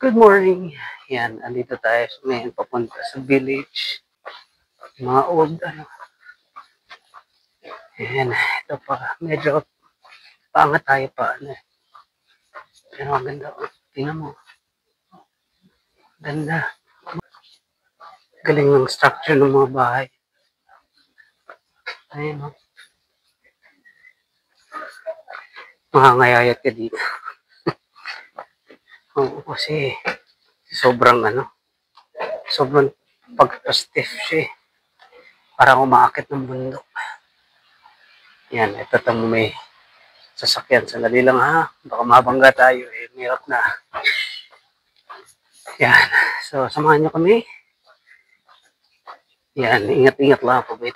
Good morning. Yan, andito tayo ngayon papunta sa village. Mga old, Ayan, ito pa. Medyo paangat tayo pa. Pero ang ganda. Tingnan mo. Ganda. Galing ng structure ng mga bahay. Ayan, o. Makangayayat ka dito. Oo, kasi sobrang sobrang pagpa-stiff siya eh. Parang umaakit ng bundok. Yan, ito tamo may sasakyan. Sandali lang ha. Baka mabangga tayo eh. Mirap na. Yan. So, samahan nyo kami. Yan, ingat-ingat lang po, bit.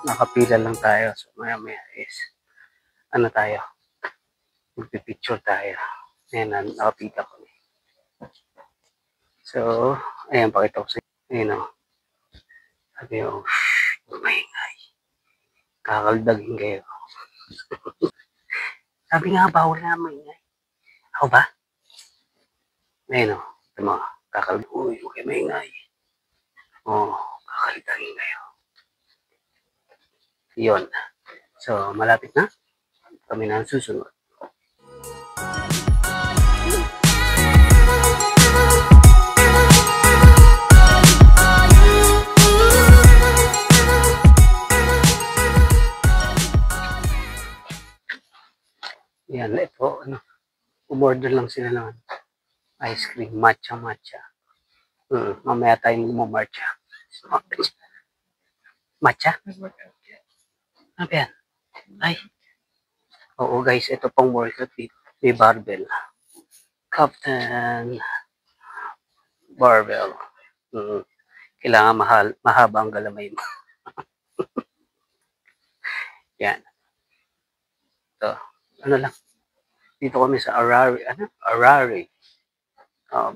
Nakapila lang tayo. So, maya-maya is, tayo? Magpipicture tayo. Ayan, nakapila ko. So, ayan, pakita ko sa inyo. Ayan o. Sabi o, maingay. Kakaldagin kayo. Sabi nga, bawal na maingay. Ako ba? Ayan o. Ito mga kakaldagin. Uy, okay, maingay. O, kakaldagin kayo. Yun. So, malapit na. Kami na ang susunod. Yan, ito, umorder lang sila ng ice cream, matcha. Mamaya tayong lumamarcha. Matcha? Ano ba yan? Ay. Oo guys, ito pang workout. May barbell. Captain Barbell. Kailangan mahaba ang galamay mo. Yan. Ito. Ano lang. Dito kami sa Arari. Arari.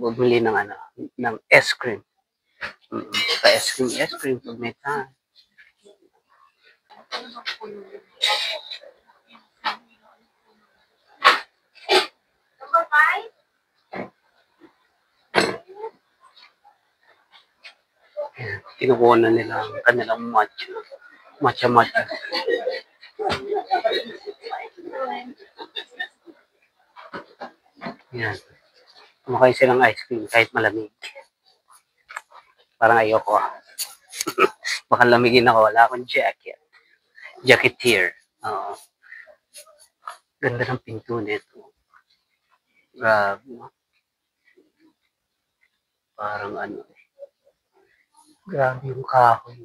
Bumili ng ng ice cream. Ice cream pag may time. Kinukuha na nila ang kanilang matcha. Yan. Kumakain silang ice cream kahit malamig. Parang ayoko. Baka lamigin ako. Wala akong jacket. Jacketeer. Ganda ng pinto nito. Grabe. Parang grabe yung kahoy.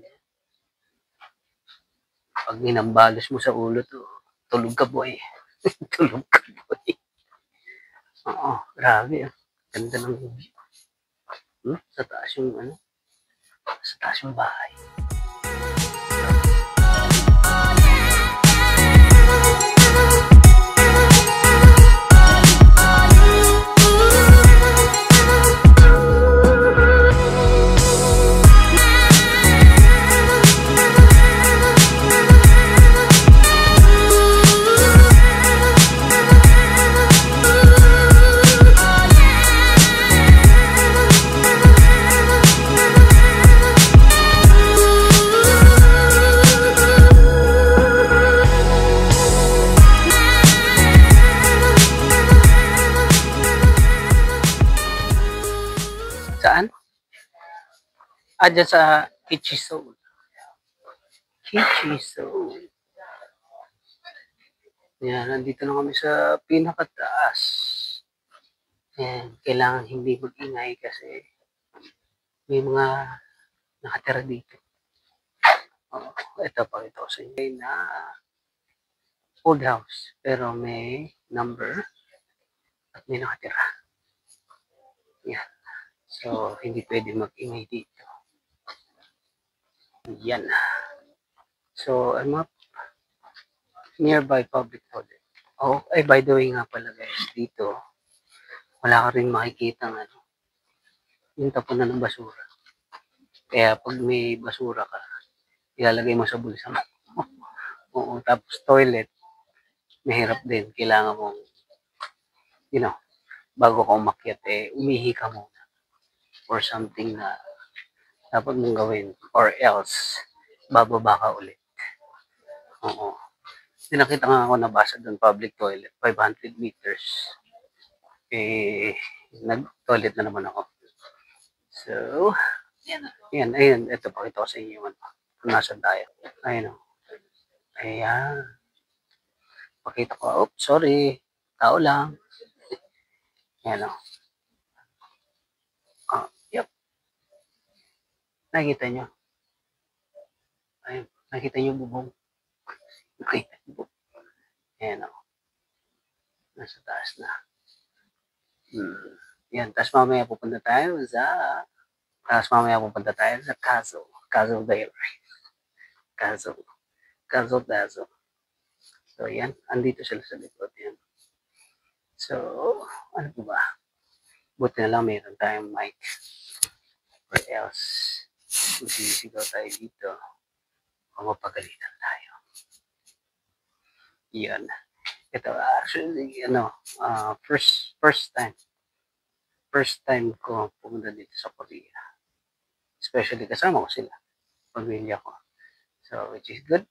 Pag ninambalos mo sa ulo to, tulog ka boy. Tulog ka boy. Oo, grabe. Ganda ng view. Sa taas yung bahay. Saan? Dyan sa Kichisoul. Yan, nandito na kami sa pinakataas. Yan, kailangan hindi mag-ingay kasi may mga nakatira dito. Ito, pakita ko sa inyo na old house, pero may number at may nakatira. Yan. So, hindi pwede mag-ingay dito. Yan. So, ang mga nearby public toilet. Oh, by the way nga pala guys, dito, wala ka rin makikita ng yung tapunan ng basura. Kaya pag may basura ka, ilalagay mo sa bulsa mo. Oo, tapos toilet, mahirap din. Kailangan mong, bago ka umakyat, umihi ka muna. Or something na dapat mong gawin. Or else, bababa ka ulit. Oo. Nakita nga ako nabasa doon, public toilet, 500 meters. Nag-toilet na naman ako. So, ayun, ito, pakita ko sa inyo kung nasan tayo. Ayun o. Ayan. Pakita ko, oops, sorry, tao lang. Ayan o. Yep. Nakikita nyo? Ayun, nakikita nyo bubong? Nakikita nyo bubong? Ayan o. Nasa taas na. Yan, tapos mamaya pupunta tayo sa Caso Diary. Caso Dazo. So, yan. Andito sila sa likod. Yan. So, ano po ba? Buti na lang mayroon tayong mic. Or else, magsisigaw tayo dito. O mapagalitan tayo. Yan. Ito, actually, first time ko pumunta dito sa Korea. Especially kasama ko sila, pamilya ko. So, which is good.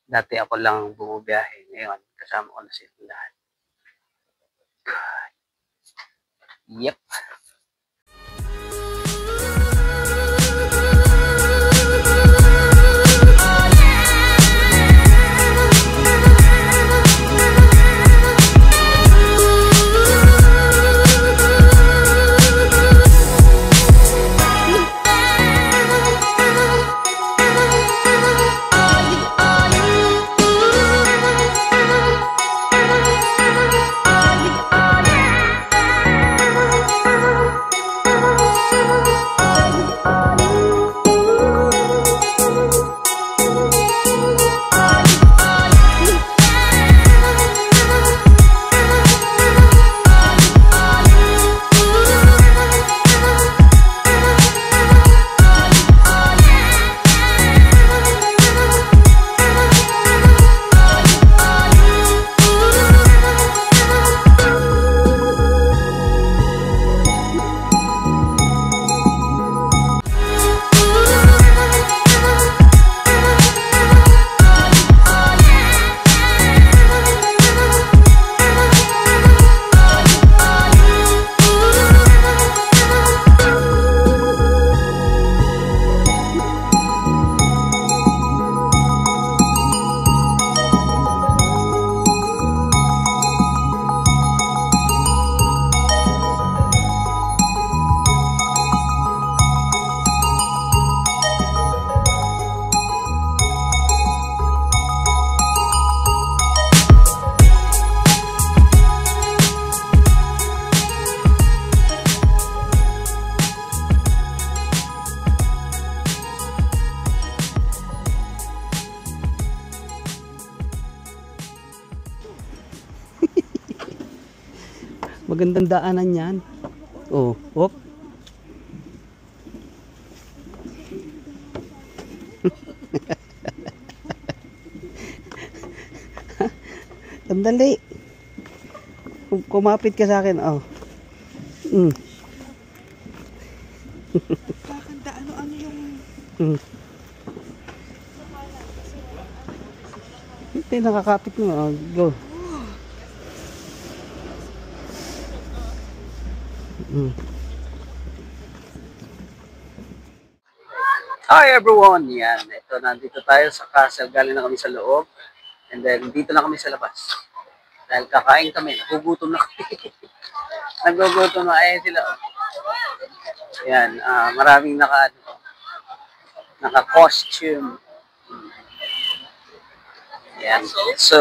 Dati ako lang bumubiyahe. Ngayon, kasama ko na sila lahat. Yep. Magandang daanan yan. Oh, hop. Sandali. Kumapit ka sa akin, oh. Kakanta, ano yung... Hindi, nakakapit mo. Oh, go. Hi everyone! Yan. Ito, nandito tayo sa castle. Galing na kami sa loob. And then, dito na kami sa labas. Dahil kakain kami. Nagugutom na kami. Nagugutom na. Ayan sila. Yan. Maraming naka-costume. Yan. So,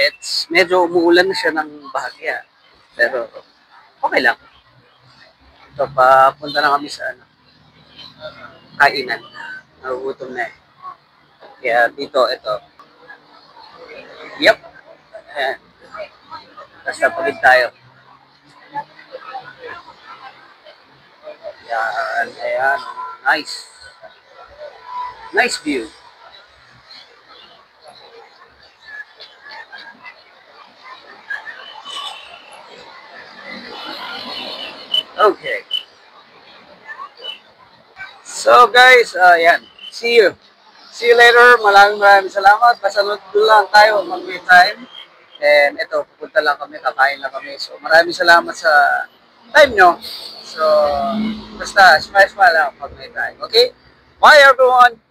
it's medyo umuulan na siya ng bahagya. Pero, okay lang. So, papunta na kami sa kainan. Nagugutom na eh. Kaya dito, ito. Yep. Ayan. Basta pagod tayo. Ayan. Ayan. Nice. Nice view. Okay. So guys, yan. See you. See you later. Maraming salamat. Basta lang tayo mag-may time. And ito, pupunta lang kami, kakain lang kami. So maraming salamat sa time nyo. So, basta smile lang pag may time. Okay? Bye everyone!